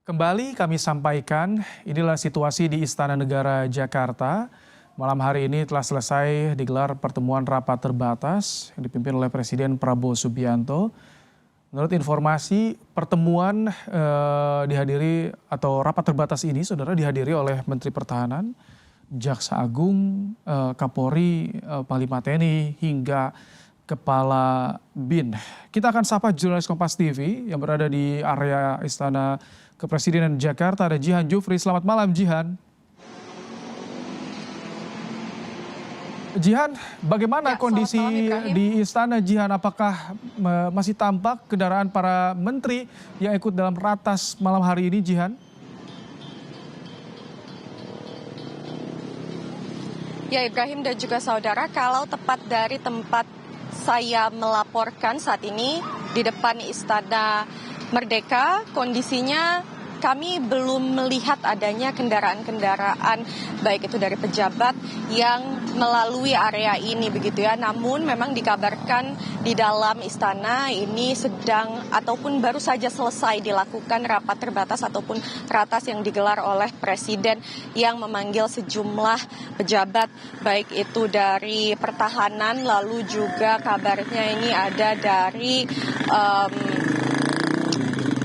Kembali kami sampaikan, inilah situasi di Istana Negara Jakarta. Malam hari ini telah selesai digelar pertemuan rapat terbatas yang dipimpin oleh Presiden Prabowo Subianto. Menurut informasi, pertemuan dihadiri atau rapat terbatas ini, saudara, dihadiri oleh Menteri Pertahanan, Jaksa Agung, Kapolri, Panglima TNI, hingga Kepala BIN. Kita akan sapa jurnalis Kompas TV yang berada di area Istana Kepresidenan Jakarta, ada Jihan Jufri. Selamat malam, Jihan. Jihan, bagaimana kondisi di Istana, Jihan? Apakah masih tampak kendaraan para menteri yang ikut dalam ratas malam hari ini, Jihan? Ya, Ibrahim dan juga saudara, kalau tepat dari tempat saya melaporkan saat ini di depan Istana Merdeka, kondisinya kami belum melihat adanya kendaraan-kendaraan baik itu dari pejabat yang melalui area ini begitu ya. Namun memang dikabarkan di dalam istana ini sedang ataupun baru saja selesai dilakukan rapat terbatas ataupun ratas yang digelar oleh Presiden yang memanggil sejumlah pejabat baik itu dari pertahanan, lalu juga kabarnya ini ada dari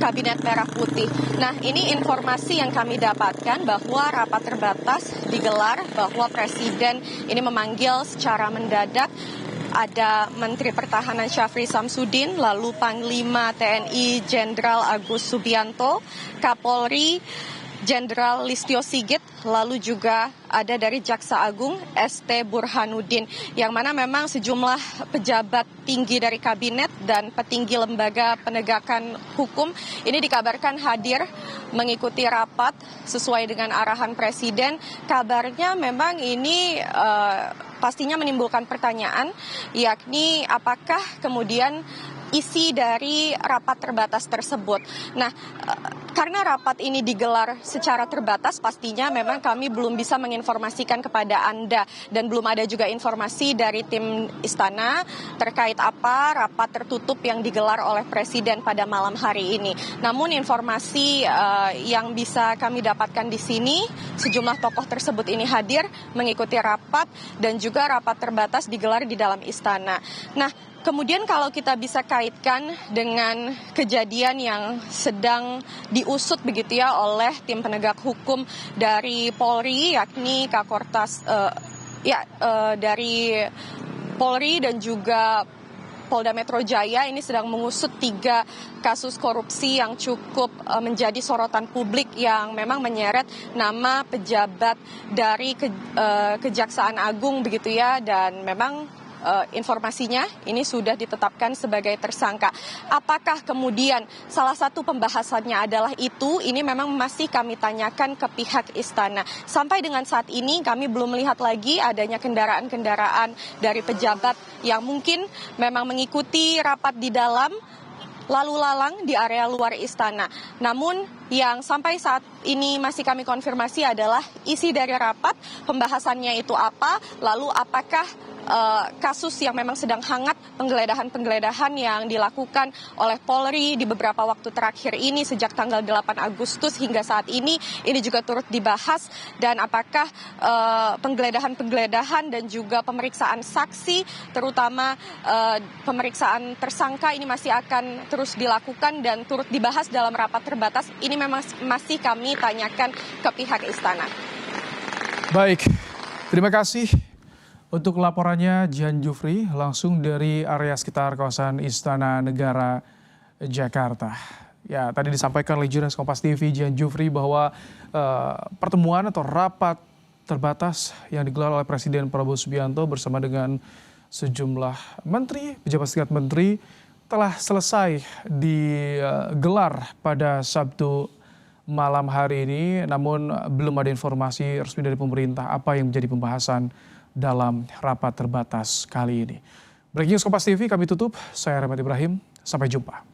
Kabinet Merah Putih. Nah, ini informasi yang kami dapatkan bahwa rapat terbatas digelar, bahwa Presiden ini memanggil secara mendadak ada Menteri Pertahanan Syafri Samsudin, lalu Panglima TNI Jenderal Agus Subianto, Kapolri Jenderal Listio Sigit, lalu juga ada dari Jaksa Agung ST Burhanuddin, yang mana memang sejumlah pejabat tinggi dari kabinet dan petinggi lembaga penegakan hukum ini dikabarkan hadir mengikuti rapat sesuai dengan arahan Presiden. Kabarnya memang ini pastinya menimbulkan pertanyaan, yakni apakah kemudian isi dari rapat terbatas tersebut. Nah, karena rapat ini digelar secara terbatas, pastinya memang kami belum bisa menginformasikan kepada Anda dan belum ada juga informasi dari tim istana terkait apa rapat tertutup yang digelar oleh Presiden pada malam hari ini. Namun informasi yang bisa kami dapatkan di sini, sejumlah tokoh tersebut ini hadir mengikuti rapat dan juga rapat terbatas digelar di dalam istana. Nah, kemudian kalau kita bisa kaitkan dengan kejadian yang sedang diusut begitu ya oleh tim penegak hukum dari Polri, yakni Kakortas dari Polri dan juga Polda Metro Jaya ini sedang mengusut 3 kasus korupsi yang cukup menjadi sorotan publik yang memang menyeret nama pejabat dari Kejaksaan Agung begitu ya, dan memang informasinya ini sudah ditetapkan sebagai tersangka. Apakah kemudian salah satu pembahasannya adalah itu? Ini memang masih kami tanyakan ke pihak istana. Sampai dengan saat ini kami belum melihat lagi adanya kendaraan-kendaraan dari pejabat yang mungkin memang mengikuti rapat di dalam lalu lalang di area luar istana. Namun yang sampai saat ini masih kami konfirmasi adalah isi dari rapat, pembahasannya itu apa, lalu apakah kasus yang memang sedang hangat, penggeledahan-penggeledahan yang dilakukan oleh Polri di beberapa waktu terakhir ini sejak tanggal 8 Agustus hingga saat ini juga turut dibahas, dan apakah penggeledahan-penggeledahan dan juga pemeriksaan saksi, terutama pemeriksaan tersangka ini masih akan terus dilakukan dan turut dibahas dalam rapat terbatas. Ini memang masih kami tanyakan ke pihak istana. Baik, terima kasih untuk laporannya Jihan Jufri langsung dari area sekitar kawasan Istana Negara Jakarta. Ya, tadi disampaikan oleh jurnalis Kompas TV Jihan Jufri bahwa pertemuan atau rapat terbatas yang digelar oleh Presiden Prabowo Subianto bersama dengan sejumlah menteri, pejabat setingkat menteri telah selesai digelar pada Sabtu malam hari ini, namun belum ada informasi resmi dari pemerintah apa yang menjadi pembahasan dalam rapat terbatas kali ini. Breaking News Kompas TV kami tutup. Saya Rahmat Ibrahim. Sampai jumpa.